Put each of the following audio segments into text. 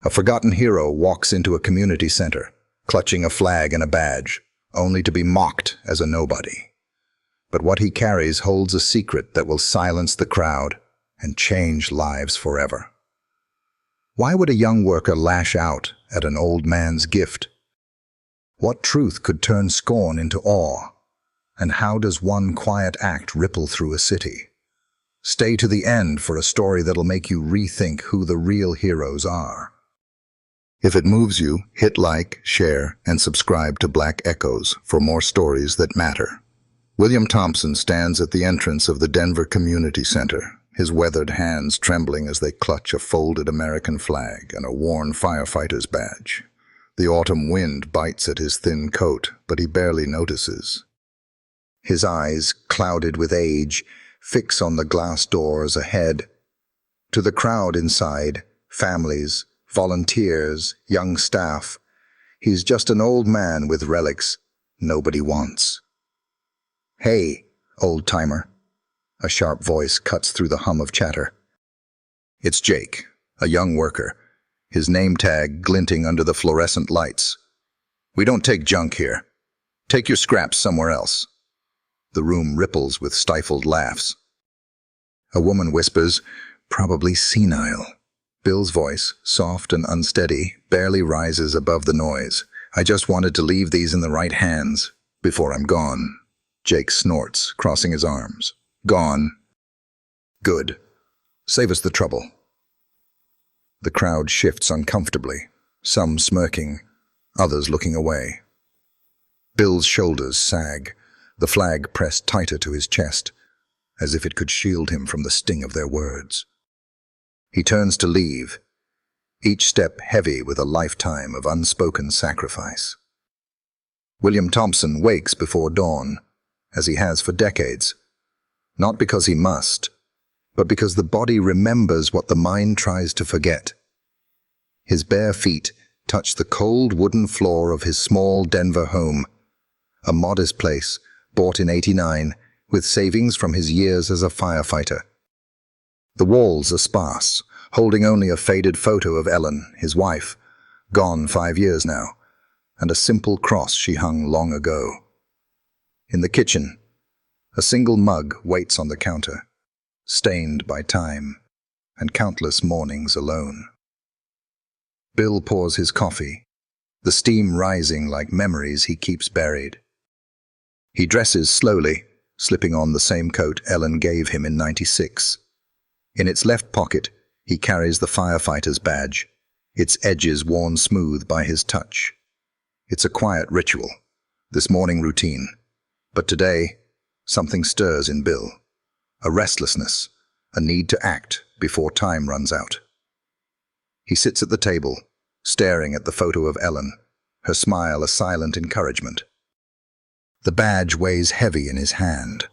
A forgotten hero walks into a community center, clutching a flag and a badge, only to be mocked as a nobody. But what he carries holds a secret that will silence the crowd and change lives forever. Why would a young worker lash out at an old man's gift? What truth could turn scorn into awe? And how does one quiet act ripple through a city? Stay to the end for a story that'll make you rethink who the real heroes are. If it moves you, hit like, share, and subscribe to Black Echoes for more stories that matter. William Thompson stands at the entrance of the Denver Community Center, his weathered hands trembling as they clutch a folded American flag and a worn firefighter's badge. The autumn wind bites at his thin coat, but he barely notices. His eyes, clouded with age, fix on the glass doors ahead. To the crowd inside, families, volunteers, young staff, he's just an old man with relics nobody wants. "Hey, old-timer," a sharp voice cuts through the hum of chatter. It's Jake, a young worker, his name tag glinting under the fluorescent lights. "We don't take junk here. Take your scraps somewhere else." The room ripples with stifled laughs. A woman whispers, "Probably senile." Bill's voice, soft and unsteady, barely rises above the noise. "I just wanted to leave these in the right hands before I'm gone." Jake snorts, crossing his arms. "Gone? Good. Save us the trouble." The crowd shifts uncomfortably, some smirking, others looking away. Bill's shoulders sag, the flag pressed tighter to his chest, as if it could shield him from the sting of their words. He turns to leave, each step heavy with a lifetime of unspoken sacrifice. William Thompson wakes before dawn, as he has for decades, not because he must, but because the body remembers what the mind tries to forget. His bare feet touch the cold wooden floor of his small Denver home, a modest place bought in '89 with savings from his years as a firefighter. The walls are sparse, holding only a faded photo of Ellen, his wife, gone 5 years now, and a simple cross she hung long ago. In the kitchen, a single mug waits on the counter, stained by time and countless mornings alone. Bill pours his coffee, the steam rising like memories he keeps buried. He dresses slowly, slipping on the same coat Ellen gave him in '96. In its left pocket, he carries the firefighter's badge, its edges worn smooth by his touch. It's a quiet ritual, this morning routine. But today, something stirs in Bill. A restlessness, a need to act before time runs out. He sits at the table, staring at the photo of Ellen, her smile a silent encouragement. The badge weighs heavy in his hand,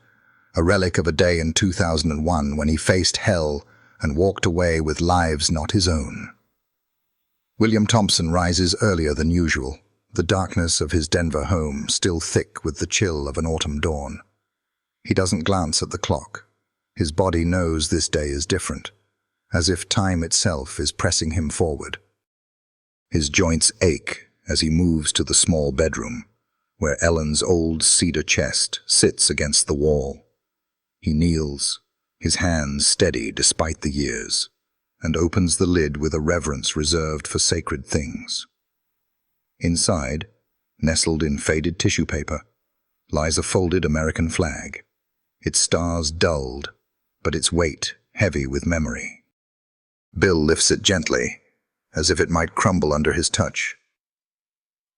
a relic of a day in 2001 when he faced hell and walked away with lives not his own. William Thompson rises earlier than usual, the darkness of his Denver home still thick with the chill of an autumn dawn. He doesn't glance at the clock. His body knows this day is different, as if time itself is pressing him forward. His joints ache as he moves to the small bedroom, where Ellen's old cedar chest sits against the wall. He kneels, his hands steady despite the years, and opens the lid with a reverence reserved for sacred things. Inside, nestled in faded tissue paper, lies a folded American flag, its stars dulled, but its weight heavy with memory. Bill lifts it gently, as if it might crumble under his touch.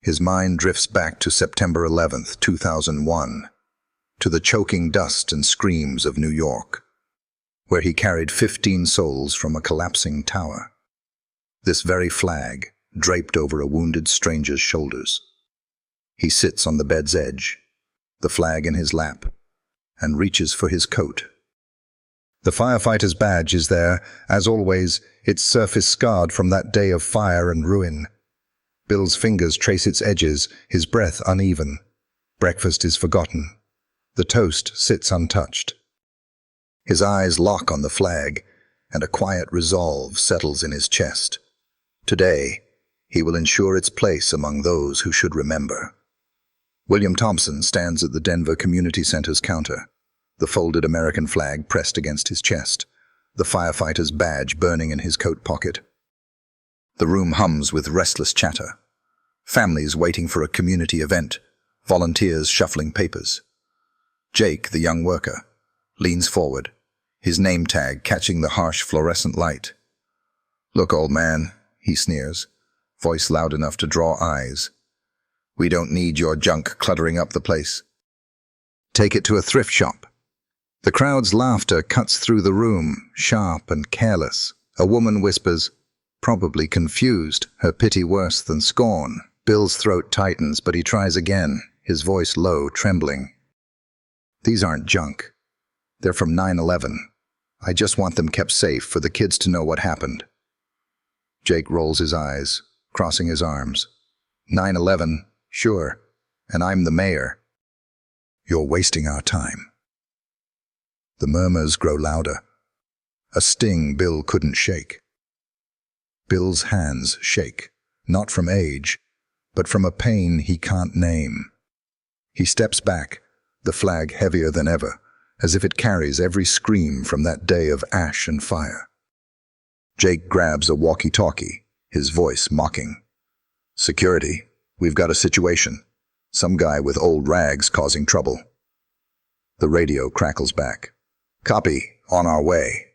His mind drifts back to September 11th, 2001, to the choking dust and screams of New York, where he carried 15 souls from a collapsing tower. This very flag, draped over a wounded stranger's shoulders. He sits on the bed's edge, the flag in his lap, and reaches for his coat. The firefighter's badge is there, as always, its surface scarred from that day of fire and ruin. Bill's fingers trace its edges, his breath uneven. Breakfast is forgotten. The toast sits untouched. His eyes lock on the flag, and a quiet resolve settles in his chest. Today, he will ensure its place among those who should remember. William Thompson stands at the Denver Community Center's counter, the folded American flag pressed against his chest, the firefighter's badge burning in his coat pocket. The room hums with restless chatter. Families waiting for a community event, volunteers shuffling papers. Jake, the young worker, leans forward, his name tag catching the harsh fluorescent light. "Look, old man," he sneers, voice loud enough to draw eyes. "We don't need your junk cluttering up the place. Take it to a thrift shop." The crowd's laughter cuts through the room, sharp and careless. A woman whispers, probably confused, her pity worse than scorn. Bill's throat tightens, but he tries again, his voice low, trembling. "These aren't junk. They're from 9/11. I just want them kept safe for the kids to know what happened." Jake rolls his eyes, crossing his arms. 9/11, sure, and I'm the mayor. "You're wasting our time." The murmurs grow louder. A sting Bill couldn't shake. Bill's hands shake, not from age, but from a pain he can't name. He steps back, the flag heavier than ever, as if it carries every scream from that day of ash and fire. Jake grabs a walkie-talkie, his voice mocking. "Security, we've got a situation. Some guy with old rags causing trouble." The radio crackles back. "Copy, on our way."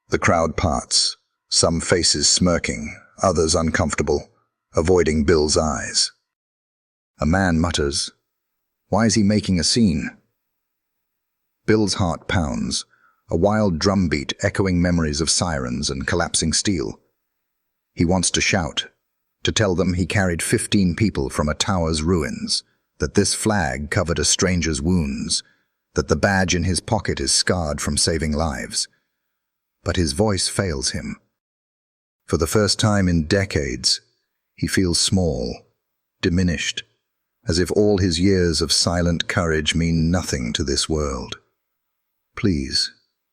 The crowd parts, some faces smirking, others uncomfortable, avoiding Bill's eyes. A man mutters, "Why is he making a scene?" Bill's heart pounds, a wild drumbeat echoing memories of sirens and collapsing steel. He wants to shout, to tell them he carried 15 people from a tower's ruins, that this flag covered a stranger's wounds, that the badge in his pocket is scarred from saving lives. But his voice fails him. For the first time in decades, he feels small, diminished, as if all his years of silent courage mean nothing to this world. "Please,"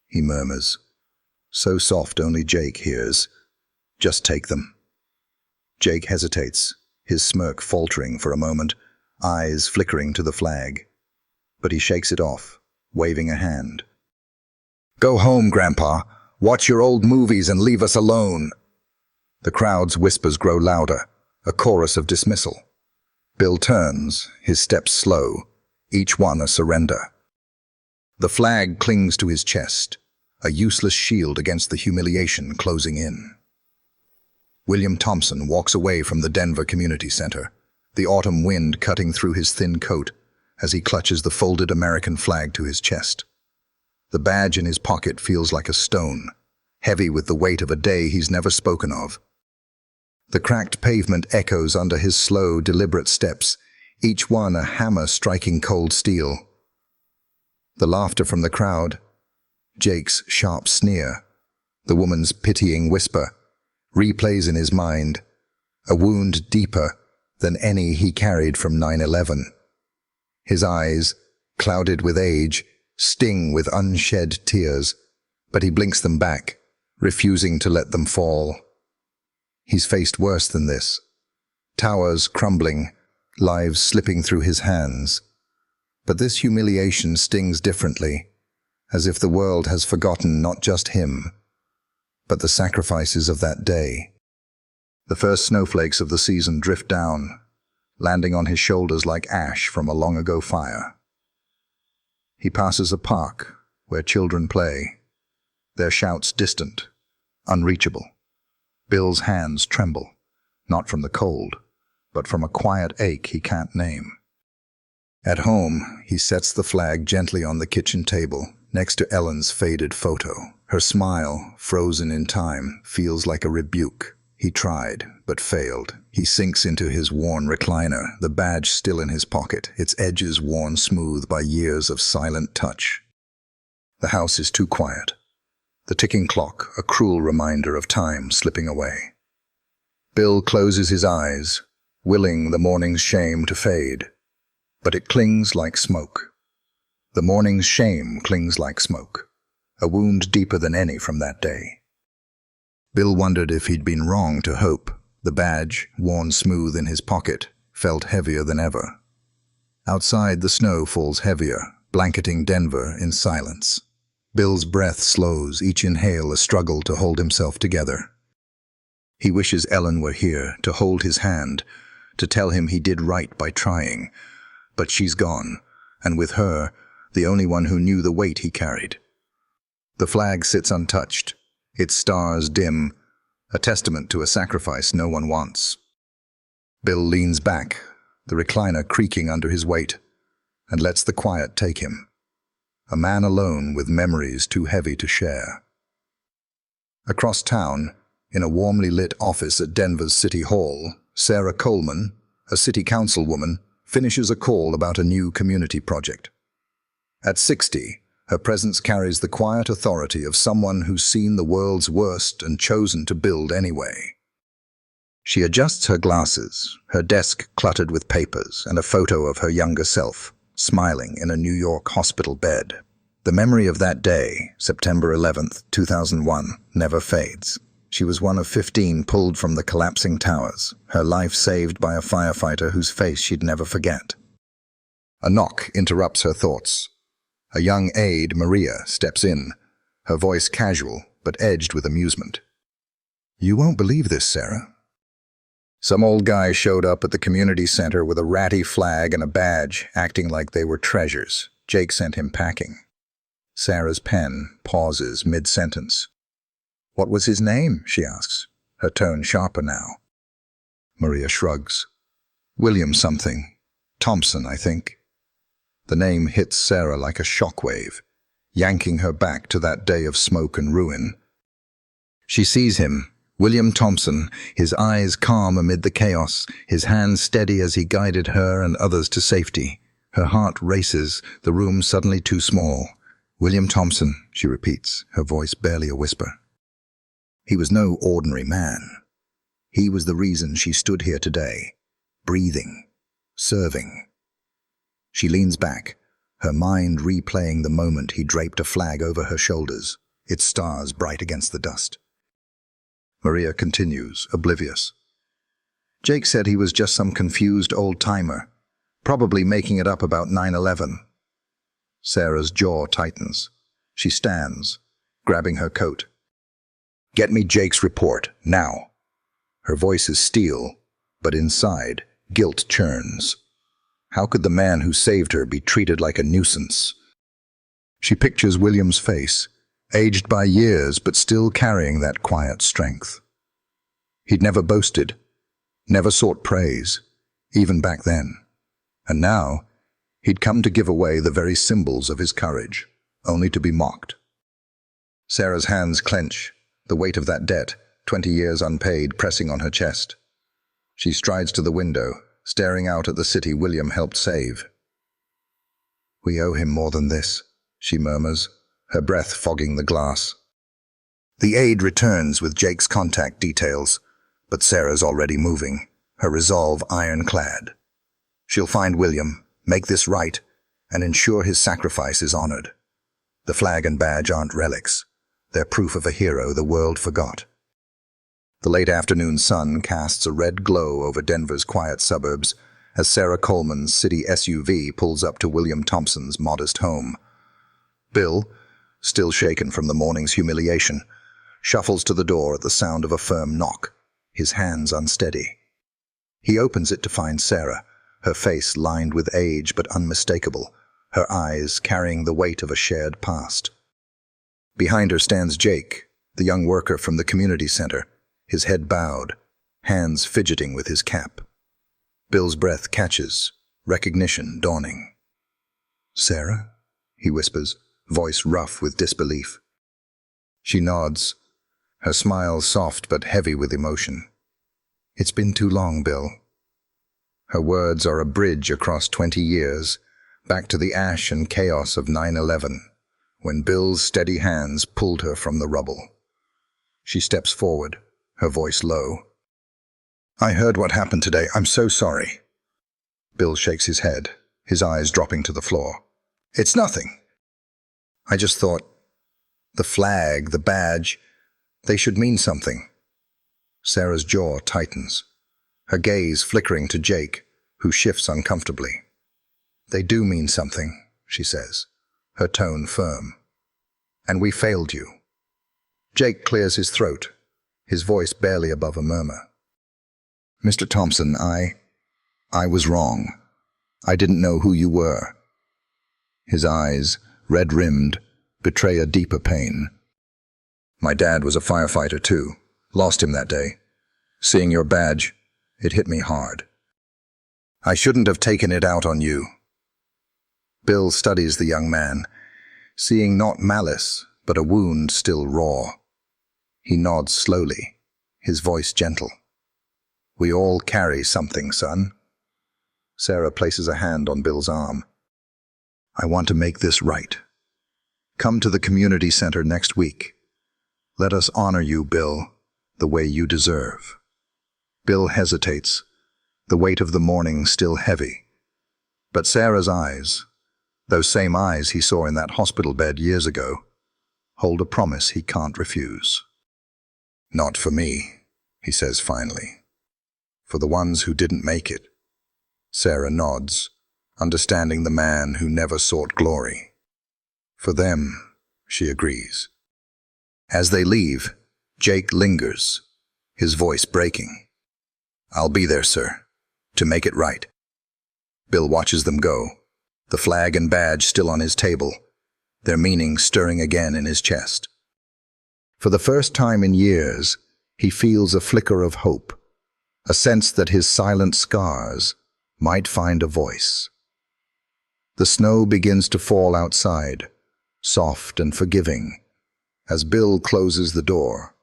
he murmurs, so soft only Jake hears, "just take them." Jake hesitates, his smirk faltering for a moment, eyes flickering to the flag. But he shakes it off, waving a hand. "Go home, Grandpa. Watch your old movies and leave us alone." The crowd's whispers grow louder, a chorus of dismissal. Bill turns, his steps slow, each one a surrender. The flag clings to his chest, a useless shield against the humiliation closing in. William Thompson walks away from the Denver Community Center, the autumn wind cutting through his thin coat as he clutches the folded American flag to his chest. The badge in his pocket feels like a stone, heavy with the weight of a day he's never spoken of. The cracked pavement echoes under his slow, deliberate steps, each one a hammer striking cold steel. The laughter from the crowd, Jake's sharp sneer, the woman's pitying whisper, replays in his mind, a wound deeper than any he carried from 9/11. His eyes, clouded with age, sting with unshed tears, but he blinks them back, refusing to let them fall. He's faced worse than this. Towers crumbling, lives slipping through his hands. But this humiliation stings differently, as if the world has forgotten not just him, but the sacrifices of that day. The first snowflakes of the season drift down, landing on his shoulders like ash from a long-ago fire. He passes a park where children play, their shouts distant, unreachable. Bill's hands tremble, not from the cold, but from a quiet ache he can't name. At home, he sets the flag gently on the kitchen table, next to Ellen's faded photo. Her smile, frozen in time, feels like a rebuke. He tried, but failed. He sinks into his worn recliner, the badge still in his pocket, its edges worn smooth by years of silent touch. The house is too quiet. The ticking clock, a cruel reminder of time slipping away. Bill closes his eyes, willing the morning's shame to fade. But it clings like smoke. The morning's shame clings like smoke, a wound deeper than any from that day. Bill wondered if he'd been wrong to hope, The badge, worn smooth in his pocket, felt heavier than ever. Outside, the snow falls heavier, blanketing Denver in silence. Bill's breath slows, each inhale a struggle to hold himself together. He wishes Ellen were here, to hold his hand, to tell him he did right by trying. But she's gone, and with her, the only one who knew the weight he carried. The flag sits untouched, its stars dim, a testament to a sacrifice no one wants. Bill leans back, the recliner creaking under his weight, and lets the quiet take him. A man alone with memories too heavy to share. Across town, in a warmly lit office at Denver's City Hall, Sarah Coleman, a city councilwoman, finishes a call about a new community project. At 60, her presence carries the quiet authority of someone who's seen the world's worst and chosen to build anyway. She adjusts her glasses, her desk cluttered with papers, and a photo of her younger self, smiling in a New York hospital bed. The memory of that day, September 11th, 2001, never fades. She was one of 15 pulled from the collapsing towers, her life saved by a firefighter whose face she'd never forget. A knock interrupts her thoughts. A young aide, Maria, steps in, her voice casual but edged with amusement. "You won't believe this, Sarah." Some old guy showed up at the community center with a ratty flag and a badge, acting like they were treasures. Jake sent him packing. Sarah's pen pauses mid-sentence. "What was his name?" she asks, her tone sharper now. Maria shrugs. "William something. Thompson, I think." The name hits Sarah like a shockwave, yanking her back to that day of smoke and ruin. She sees him, William Thompson, his eyes calm amid the chaos, his hands steady as he guided her and others to safety. Her heart races, the room suddenly too small. "William Thompson," she repeats, her voice barely a whisper. He was no ordinary man. He was the reason she stood here today, breathing, serving. She leans back, her mind replaying the moment he draped a flag over her shoulders, its stars bright against the dust. Maria continues, oblivious. "Jake said he was just some confused old-timer, probably making it up about 9/11. Sarah's jaw tightens. She stands, grabbing her coat. "Get me Jake's report, now." Her voice is steel, but inside, guilt churns. How could the man who saved her be treated like a nuisance? She pictures William's face, aged by years but still carrying that quiet strength. He'd never boasted, never sought praise, even back then. And now, he'd come to give away the very symbols of his courage, only to be mocked. Sarah's hands clench, the weight of that debt, 20 years unpaid, pressing on her chest. She strides to the window, staring out at the city William helped save. "We owe him more than this," she murmurs, her breath fogging the glass. The aide returns with Jake's contact details, but Sarah's already moving, her resolve ironclad. She'll find William, make this right, and ensure his sacrifice is honored. The flag and badge aren't relics. They're proof of a hero the world forgot. The late afternoon sun casts a red glow over Denver's quiet suburbs as Sarah Coleman's city SUV pulls up to William Thompson's modest home. Bill, still shaken from the morning's humiliation, shuffles to the door at the sound of a firm knock, his hands unsteady. He opens it to find Sarah, her face lined with age but unmistakable, her eyes carrying the weight of a shared past. Behind her stands Jake, the young worker from the community center, his head bowed, hands fidgeting with his cap. Bill's breath catches, recognition dawning. "Sarah?" he whispers, voice rough with disbelief. She nods, her smile soft but heavy with emotion. "It's been too long, Bill." Her words are a bridge across 20 years, back to the ash and chaos of 9/11, when Bill's steady hands pulled her from the rubble. She steps forward, her voice low. "I heard what happened today. I'm so sorry." Bill shakes his head, his eyes dropping to the floor. "It's nothing. I just thought, the flag, the badge, they should mean something." Sarah's jaw tightens, her gaze flickering to Jake, who shifts uncomfortably. "They do mean something," she says, her tone firm. "And we failed you." Jake clears his throat, his voice barely above a murmur. "Mr. Thompson, I was wrong. I didn't know who you were." His eyes, red-rimmed, betray a deeper pain. "My dad was a firefighter too. Lost him that day. Seeing your badge, it hit me hard. I shouldn't have taken it out on you." Bill studies the young man, seeing not malice, but a wound still raw. He nods slowly, his voice gentle. "We all carry something, son." Sarah places a hand on Bill's arm. "I want to make this right. Come to the community center next week. Let us honor you, Bill, the way you deserve." Bill hesitates, the weight of the morning still heavy. But Sarah's eyes, those same eyes he saw in that hospital bed years ago, hold a promise he can't refuse. "Not for me," he says finally. "For the ones who didn't make it." Sarah nods, understanding the man who never sought glory. "For them," she agrees. As they leave, Jake lingers, his voice breaking. "I'll be there, sir, to make it right." Bill watches them go, the flag and badge still on his table, their meaning stirring again in his chest. For the first time in years, he feels a flicker of hope, a sense that his silent scars might find a voice. The snow begins to fall outside, soft and forgiving, as Bill closes the door,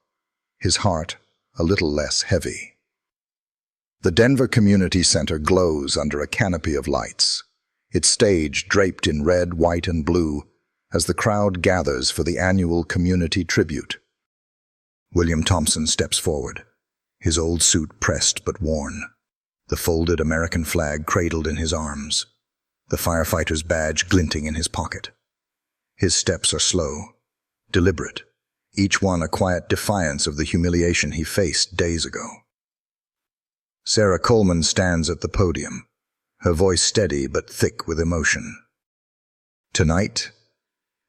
his heart a little less heavy. The Denver Community Center glows under a canopy of lights, its stage draped in red, white, and blue as the crowd gathers for the annual community tribute. William Thompson steps forward, his old suit pressed but worn, the folded American flag cradled in his arms, the firefighter's badge glinting in his pocket. His steps are slow, deliberate, each one a quiet defiance of the humiliation he faced days ago. Sarah Coleman stands at the podium, her voice steady but thick with emotion. "Tonight,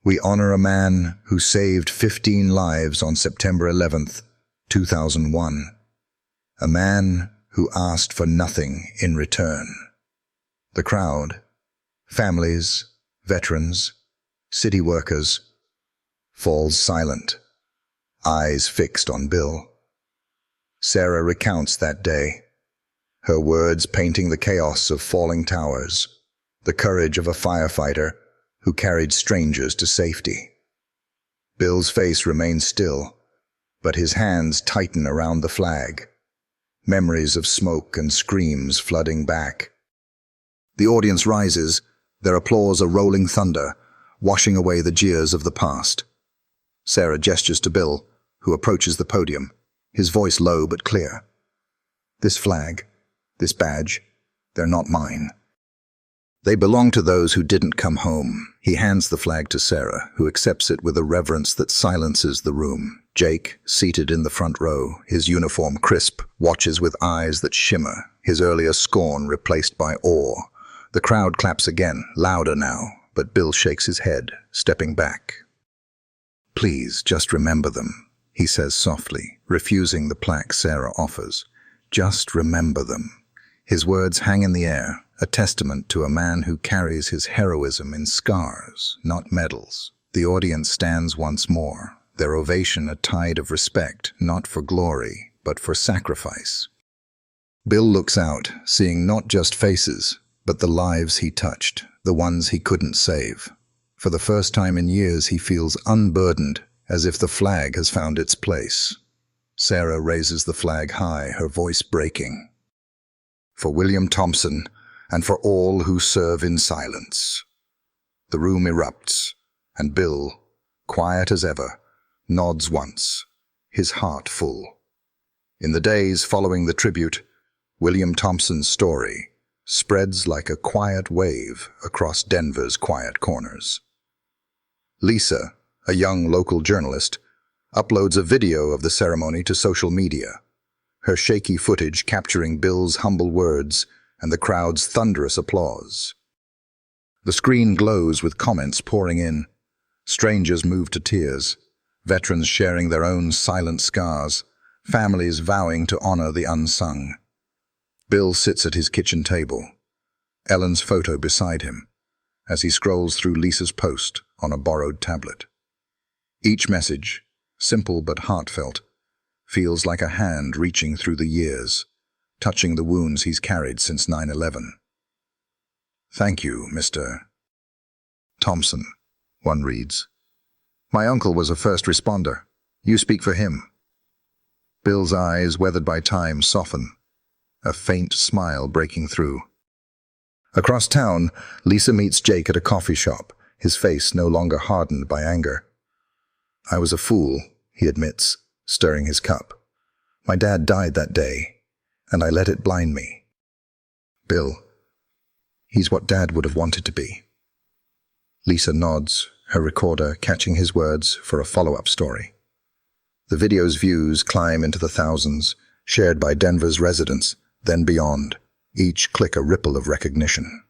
we honor a man who saved 15 lives on September 11th, 2001. A man who asked for nothing in return." The crowd, families, veterans, city workers, falls silent, eyes fixed on Bill. Sarah recounts that day, her words painting the chaos of falling towers, the courage of a firefighter who carried strangers to safety. Bill's face remains still, but his hands tighten around the flag, memories of smoke and screams flooding back. The audience rises, their applause a rolling thunder, washing away the jeers of the past. Sarah gestures to Bill, who approaches the podium, his voice low but clear. "This flag, this badge, they're not mine. They belong to those who didn't come home." He hands the flag to Sarah, who accepts it with a reverence that silences the room. Jake, seated in the front row, his uniform crisp, watches with eyes that shimmer, his earlier scorn replaced by awe. The crowd claps again, louder now, but Bill shakes his head, stepping back. "Please, just remember them," he says softly, refusing the plaque Sarah offers. "Just remember them." His words hang in the air, a testament to a man who carries his heroism in scars, not medals. The audience stands once more, their ovation a tide of respect, not for glory, but for sacrifice. Bill looks out, seeing not just faces, but the lives he touched, the ones he couldn't save. For the first time in years, he feels unburdened, as if the flag has found its place. Sarah raises the flag high, her voice breaking. "For William Thompson, and for all who serve in silence." The room erupts, and Bill, quiet as ever, nods once, his heart full. In the days following the tribute, William Thompson's story spreads like a quiet wave across Denver's quiet corners. Lisa, a young local journalist, uploads a video of the ceremony to social media, her shaky footage capturing Bill's humble words and the crowd's thunderous applause. The screen glows with comments pouring in. Strangers moved to tears, veterans sharing their own silent scars, families vowing to honor the unsung. Bill sits at his kitchen table, Ellen's photo beside him, as he scrolls through Lisa's post on a borrowed tablet. Each message, simple but heartfelt, feels like a hand reaching through the years, touching the wounds he's carried since 9/11. "Thank you, Mr. Thompson," one reads. "My uncle was a first responder. You speak for him." Bill's eyes, weathered by time, soften, a faint smile breaking through. Across town, Lisa meets Jake at a coffee shop, his face no longer hardened by anger. "I was a fool," he admits, stirring his cup. "My dad died that day, and I let it blind me." "Bill, he's what Dad would have wanted to be." Lisa nods, her recorder catching his words for a follow-up story. The video's views climb into the thousands, shared by Denver's residents, then beyond, each click a ripple of recognition.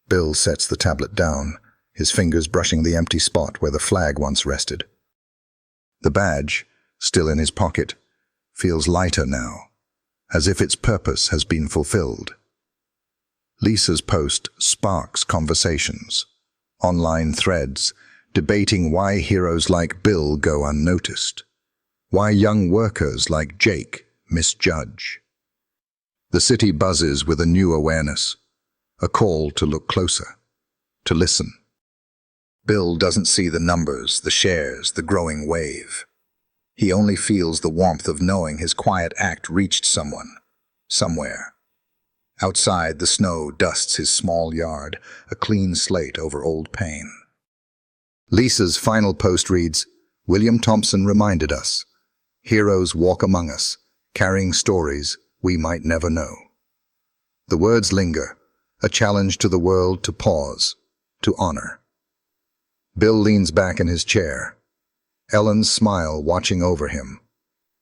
Bill sets the tablet down, his fingers brushing the empty spot where the flag once rested. The badge, still in his pocket, feels lighter now, as if its purpose has been fulfilled. Lisa's post sparks conversations, online threads, debating why heroes like Bill go unnoticed, why young workers like Jake misjudge. The city buzzes with a new awareness, a call to look closer, to listen. Bill doesn't see the numbers, the shares, the growing wave. He only feels the warmth of knowing his quiet act reached someone, somewhere. Outside, the snow dusts his small yard, a clean slate over old pain. Lisa's final post reads, "William Thompson reminded us, heroes walk among us, carrying stories we might never know." The words linger, a challenge to the world to pause, to honor. Bill leans back in his chair, Ellen's smile watching over him,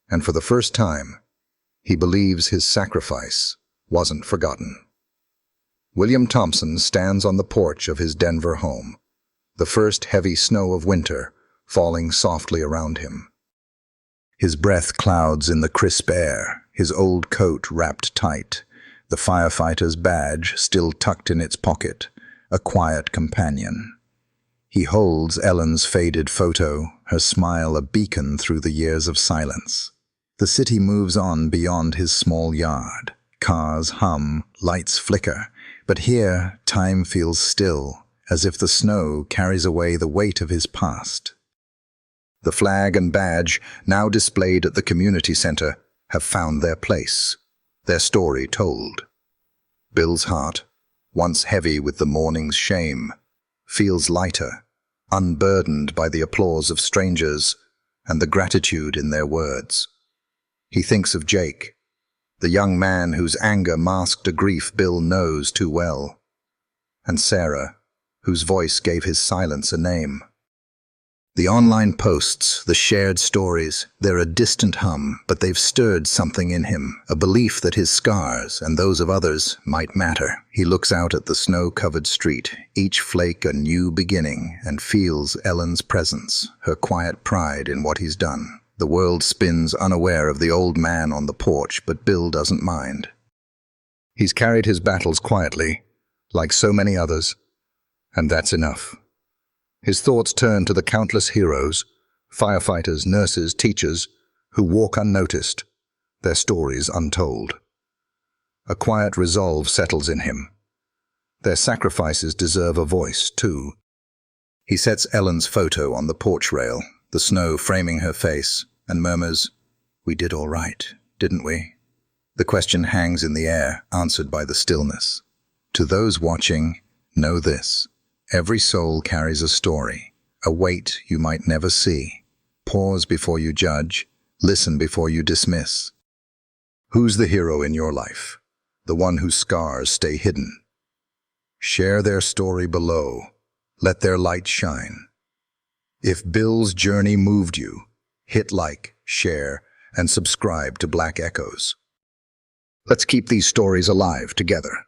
and for the first time, he believes his sacrifice wasn't forgotten. William Thompson stands on the porch of his Denver home, the first heavy snow of winter falling softly around him. His breath clouds in the crisp air, his old coat wrapped tight, the firefighter's badge still tucked in its pocket, a quiet companion. He holds Ellen's faded photo, her smile a beacon through the years of silence. The city moves on beyond his small yard. Cars hum, lights flicker, but here time feels still, as if the snow carries away the weight of his past. The flag and badge, now displayed at the community center, have found their place, their story told. Bill's heart, once heavy with the morning's shame, feels lighter, unburdened by the applause of strangers and the gratitude in their words. He thinks of Jake, the young man whose anger masked a grief Bill knows too well, and Sarah, whose voice gave his silence a name. The online posts, the shared stories, they're a distant hum, but they've stirred something in him, a belief that his scars and those of others might matter. He looks out at the snow-covered street, each flake a new beginning, and feels Ellen's presence, her quiet pride in what he's done. The world spins unaware of the old man on the porch, but Bill doesn't mind. He's carried his battles quietly, like so many others, and that's enough. His thoughts turn to the countless heroes, firefighters, nurses, teachers, who walk unnoticed, their stories untold. A quiet resolve settles in him. Their sacrifices deserve a voice, too. He sets Ellen's photo on the porch rail, the snow framing her face, and murmurs, "We did all right, didn't we?" The question hangs in the air, answered by the stillness. To those watching, know this. Every soul carries a story, a weight you might never see. Pause before you judge, listen before you dismiss. Who's the hero in your life? The one whose scars stay hidden? Share their story below. Let their light shine. If Bill's journey moved you, hit like, share, and subscribe to Black Echoes. Let's keep these stories alive together.